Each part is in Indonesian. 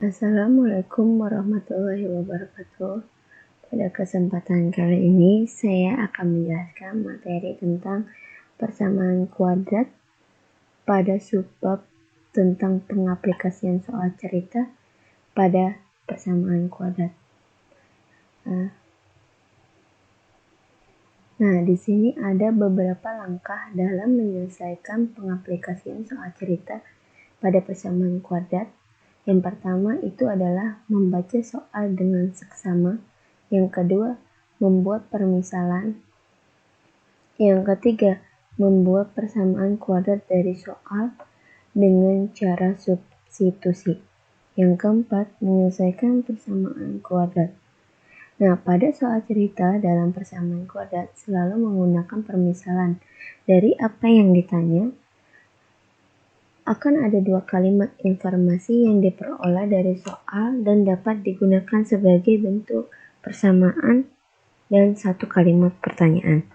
Assalamualaikum warahmatullahi wabarakatuh. Pada kesempatan kali ini saya akan menjelaskan materi tentang persamaan kuadrat pada subbab tentang pengaplikasian soal cerita pada persamaan kuadrat. Nah, di sini ada beberapa langkah dalam menyelesaikan pengaplikasian soal cerita pada persamaan kuadrat. Yang pertama itu adalah membaca soal dengan seksama. Yang kedua, membuat permisalan. Yang ketiga, membuat persamaan kuadrat dari soal dengan cara substitusi. Yang keempat, menyelesaikan persamaan kuadrat. Nah, pada soal cerita dalam persamaan kuadrat selalu menggunakan permisalan. Dari apa yang ditanya, akan ada dua kalimat informasi yang diperoleh dari soal dan dapat digunakan sebagai bentuk persamaan dan satu kalimat pertanyaan.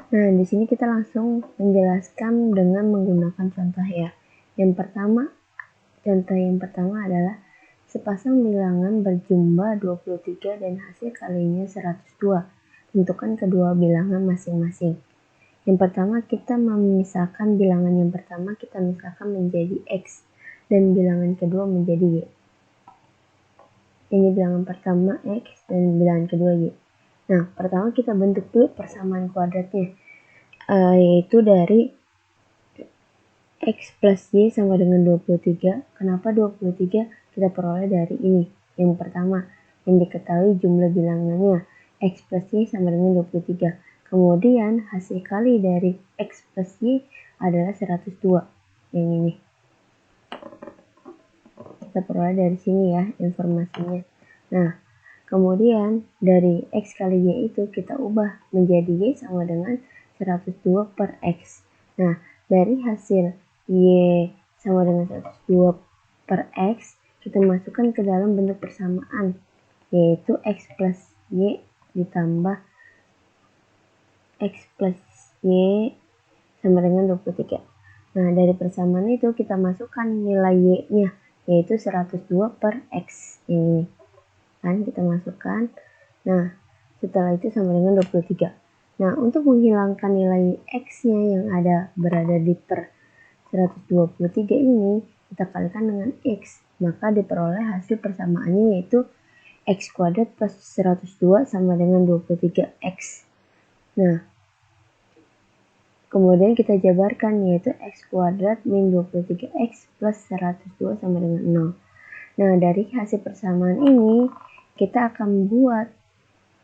Nah, di sini kita langsung menjelaskan dengan menggunakan contoh ya. Contoh yang pertama adalah sepasang bilangan berjumlah 23 dan hasil kalinya 102. Tentukan kedua bilangan masing-masing. Yang pertama kita memisahkan bilangan yang pertama kita misalkan menjadi X dan bilangan kedua menjadi Y. Ini bilangan pertama X dan bilangan kedua Y. Nah, pertama kita bentuk dulu persamaan kuadratnya, yaitu dari X plus Y sama dengan 23. Kenapa 23? Kita peroleh dari ini. Yang pertama, yang diketahui jumlah bilangannya X plus Y sama dengan 23. Kemudian hasil kali dari X plus Y adalah 102. Yang ini. Kita peroleh dari sini ya informasinya. Nah, kemudian dari X kali Y itu kita ubah menjadi Y sama dengan 102 per X. Nah, dari hasil Y sama dengan 102 per X, kita masukkan ke dalam bentuk persamaan, yaitu X plus Y ditambah X plus Y sama dengan 23. Nah, dari persamaan itu kita masukkan nilai Y-nya, yaitu 102 per X. Ini kan kita masukkan. Nah, setelah itu sama dengan 23. Nah, untuk menghilangkan nilai X-nya yang berada di per 123 ini, kita kalikan dengan X. Maka diperoleh hasil persamaannya yaitu X kuadrat plus 102 sama dengan 23X. Nah, kemudian kita jabarkan yaitu X kuadrat min 23X plus 102 sama dengan 0. Nah, dari hasil persamaan ini, kita akan buat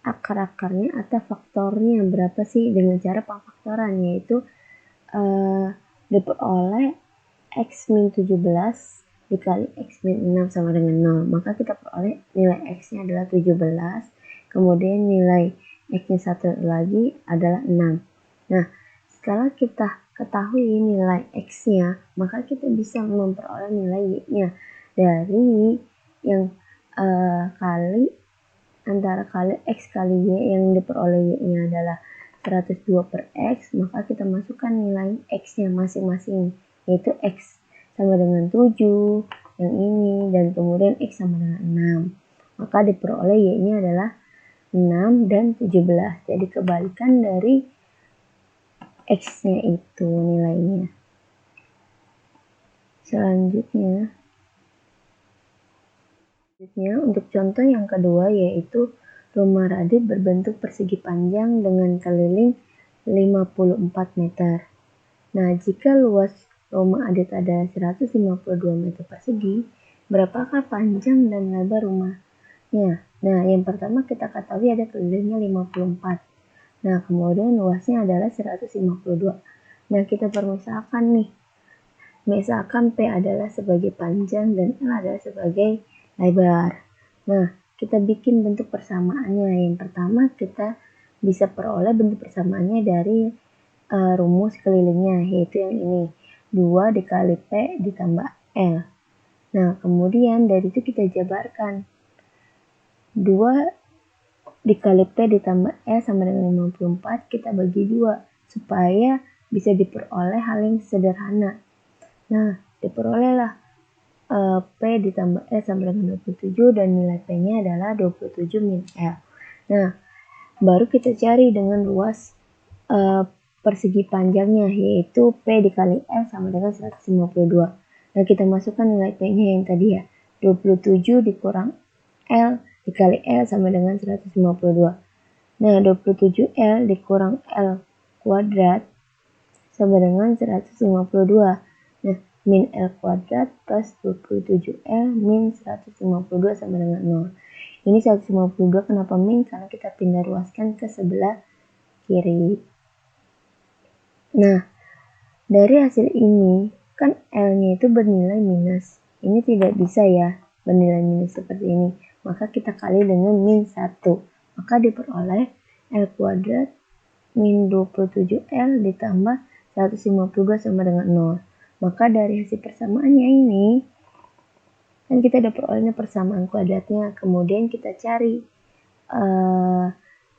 akar-akarnya atau faktornya berapa sih dengan cara pengfaktoran, yaitu diperoleh X min 17 dikali X min 6 sama dengan 0. Maka kita peroleh nilai X-nya adalah 17. Kemudian nilai X-nya satu lagi adalah 6. Nah, setelah kita ketahui nilai X-nya, maka kita bisa memperoleh nilai Y-nya dari yang antara kali X kali Y yang diperoleh Y-nya adalah 102 per X, maka kita masukkan nilai X-nya masing-masing, yaitu X sama dengan 7, yang ini, dan kemudian X sama dengan 6. Maka diperoleh Y-nya adalah 6 dan 17. Jadi kebalikan dari X-nya itu nilainya. Selanjutnya untuk contoh yang kedua yaitu rumah Radit berbentuk persegi panjang dengan keliling 54 meter. Nah, jika luas rumah Adit adalah 152 meter persegi, berapakah panjang dan lebar rumahnya? Nah, yang pertama kita ketahui ada kelilingnya 54. Nah, kemudian luasnya adalah 152. Nah, kita permisalkan nih. Misalkan P adalah sebagai panjang dan L adalah sebagai lebar. Nah, kita bikin bentuk persamaannya. Yang pertama kita bisa peroleh bentuk persamaannya dari rumus kelilingnya, yaitu yang ini. 2 dikali P ditambah L. Nah, kemudian dari itu kita jabarkan. 2 dikali P ditambah L sama dengan 54, kita bagi 2 supaya bisa diperoleh hal yang sederhana. Nah, diperolehlah P ditambah L sama dengan 27 dan nilai P-nya adalah 27 min L. Nah, baru kita cari dengan ruas persegi panjangnya, yaitu P dikali L sama dengan 152. Nah, kita masukkan nilai P-nya yang tadi ya, 27 dikurang L dikali L sama dengan 152. Nah, 27L dikurang L kuadrat sama dengan 152. Nah, min L kuadrat plus 27L min 152 sama dengan 0. Ini 152 kenapa min? Karena kita pindah ruaskan ke sebelah kiri. Nah, dari hasil ini, kan L-nya itu bernilai minus. Ini tidak bisa ya, bernilai minus seperti ini. Maka kita kali dengan min 1. Maka diperoleh L kuadrat min 27L ditambah 152 sama dengan 0. Maka dari hasil persamaannya ini, kan kita udah perolehnya persamaan kuadratnya. Kemudian kita cari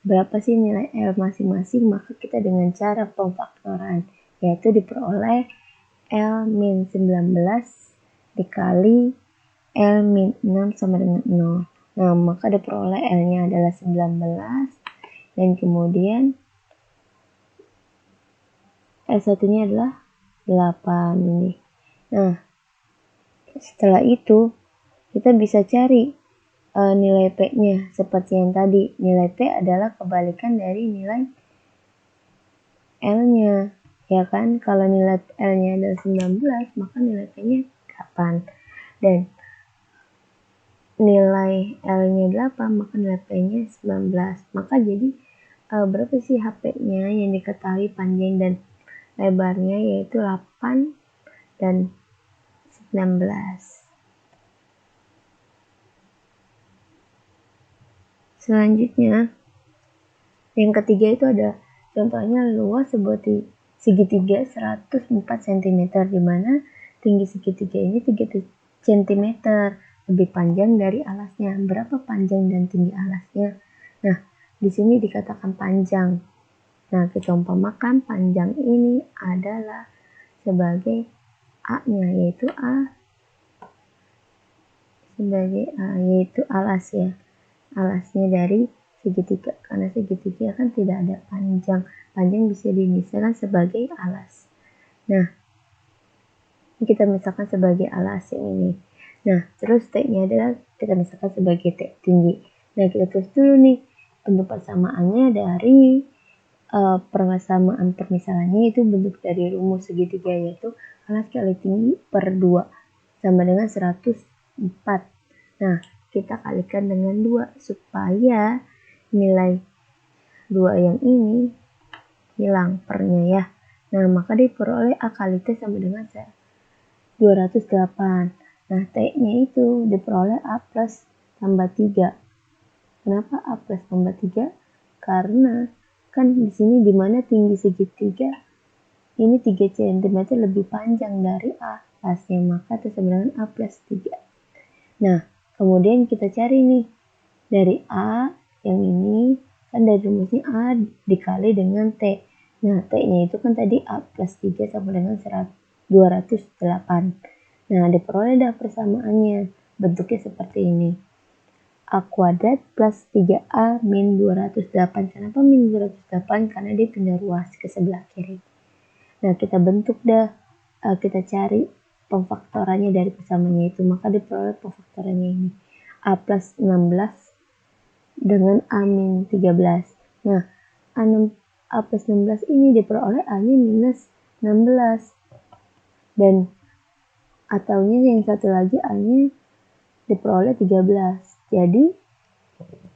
berapa sih nilai L masing-masing. Maka kita dengan cara pemfaktoran, yaitu diperoleh L min 19 dikali L min 6 sama dengan 0. Nah, maka diperoleh L-nya adalah 19 dan kemudian L1-nya adalah 8 ini. Nah, setelah itu kita bisa cari nilai P-nya seperti yang tadi. Nilai P adalah kebalikan dari nilai L-nya. Ya kan, kalau nilai L-nya adalah 19, maka nilai P-nya 8. Dan nilai L-nya 8, maka nilai P-nya 19. Maka jadi berapa sih HP-nya yang diketahui panjang dan lebarnya, yaitu 8 dan 19. Selanjutnya, yang ketiga itu ada contohnya luas sebuah segitiga 104 cm, di mana tinggi segitiga ini 3 cm, lebih panjang dari alasnya. Berapa panjang dan tinggi alasnya? Nah, di sini dikatakan panjang. Nah, kita umpamakan panjang ini adalah sebagai A-nya, yaitu yaitu alas ya. Alasnya dari segitiga, karena segitiga kan tidak ada panjang. Panjang bisa dimisalkan sebagai alas. Nah, kita misalkan sebagai alas yang ini. Nah, terus T-nya adalah kita misalkan sebagai T tinggi. Nah, kita tulis dulu nih bentuk persamaannya dari persamaan permisalannya, itu bentuk dari rumus segitiga, yaitu alas kali tinggi per 2 sama dengan 104. Nah, kita kalikan dengan 2 supaya nilai 2 yang ini hilang pernya ya. Nah, maka diperoleh A kali T sama dengan 208. Nah, T-nya itu diperoleh A plus tambah 3. Kenapa A plus tambah 3? Karena kan di sini dimana tinggi segitiga ini 3 cm lebih panjang dari A alasnya, maka itu sama dengan A plus 3. Nah, kemudian kita cari nih dari A yang ini, kan dari rumusnya A dikali dengan T. Nah, T-nya itu kan tadi A plus 3 sama dengan 208. Nah, diperoleh dah persamaannya. Bentuknya seperti ini. A kuadrat plus 3A min 208. Kenapa min 208? Karena dia pindah ruas ke sebelah kiri. Nah, kita bentuk dah, kita cari pemfaktorannya dari persamaannya itu. Maka diperoleh pemfaktorannya ini. A plus 16 dengan A min 13. Nah, A plus 16 ini diperoleh A-nya minus 16. Dan ataunya yang satu lagi A-nya diperoleh 13. Jadi,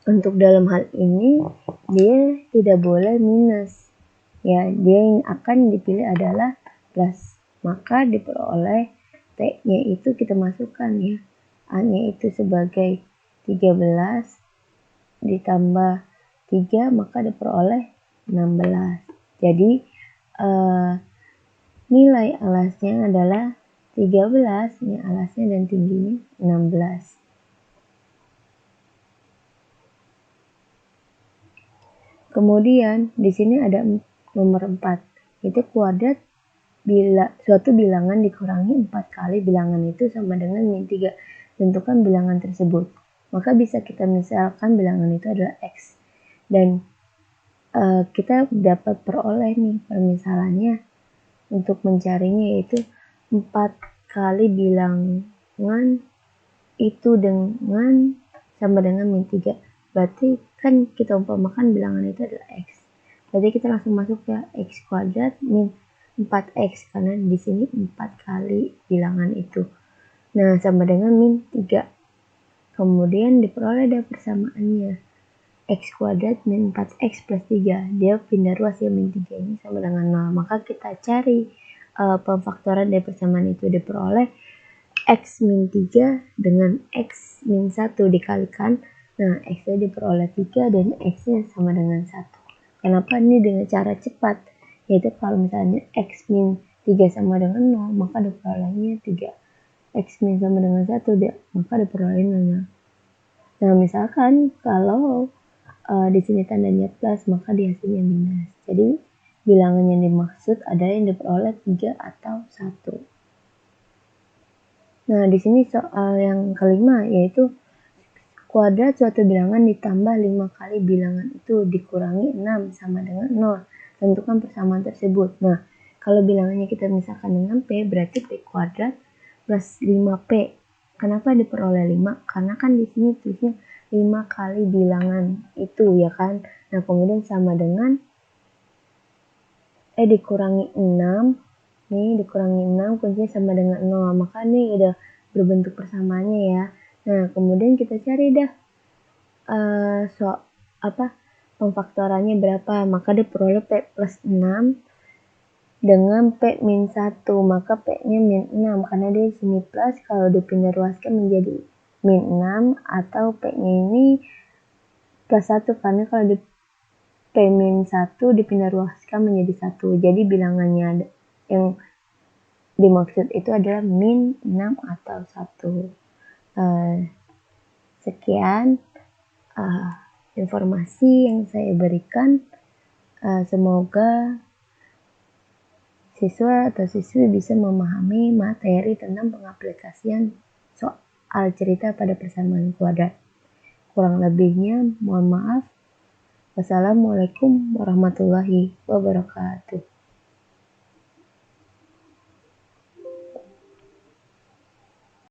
untuk dalam hal ini, dia tidak boleh minus. Ya, dia yang akan dipilih adalah plus. Maka diperoleh T-nya itu kita masukkan ya. A-nya itu sebagai 13 ditambah 3, maka diperoleh 16. Jadi, nilai alasnya adalah 13, ini alasnya dan tingginya 16. Kemudian di sini ada nomor 4, itu kuadrat suatu bilangan dikurangi 4 kali bilangan itu sama dengan min 3. Tentukan bilangan tersebut. Maka bisa kita misalkan bilangan itu adalah X. Dan kita dapat peroleh nih permisalannya untuk mencarinya, yaitu 4 kali bilangan itu dengan sama dengan min 3. Berarti kan kita umpamakan bilangan itu adalah X. Berarti kita langsung masuk ya X kuadrat min 4X, karena di sini 4 kali bilangan itu. Nah, sama dengan min 3. Kemudian diperoleh dari persamaannya. X kuadrat min 4X plus 3. Dia pindah ruas ya, min 3 ini sama dengan 0. Maka kita cari pemfaktoran dari persamaan itu, diperoleh X min 3 dengan X min 1 dikalikan. Nah, X-nya diperoleh 3 dan X-nya sama dengan 1. Kenapa ini dengan cara cepat? Yaitu kalau misalnya X min 3 sama dengan 0, maka diperolehnya 3. X min sama dengan 1, maka diperolehnya 0. Nah, misalkan kalau di sini tandanya plus, maka di hasilnya minus. Jadi, bilangan yang dimaksud adalah yang diperoleh 3 atau 1. Nah, di sini soal yang kelima, yaitu kuadrat suatu bilangan ditambah 5 kali bilangan itu dikurangi 6 sama dengan 0. Tentukan persamaan tersebut. Nah, kalau bilangannya kita misalkan dengan P, berarti P kuadrat plus 5P. Kenapa diperoleh 5? Karena kan di sini tulisnya 5 kali bilangan itu, ya kan? Nah, kemudian sama dengan dikurangi 6. Nih, dikurangi 6, kuncinya sama dengan 0. Maka ini udah berbentuk persamaannya ya. Nah, kemudian kita cari dah pemfaktorannya berapa. Maka diperoleh P plus 6 dengan P min 1. Maka P-nya min 6, karena dia di sini plus, kalau dipindah ruaskan menjadi min 6, atau P-nya ini plus 1, karena kalau di P min 1 dipindah ruaskan menjadi 1. Jadi bilangannya yang dimaksud itu adalah min 6 atau 1. Sekian informasi yang saya berikan. Semoga siswa atau siswi bisa memahami materi tentang pengaplikasian soal cerita pada persamaan kuadrat. Kurang lebihnya mohon maaf. Wassalamualaikum warahmatullahi wabarakatuh.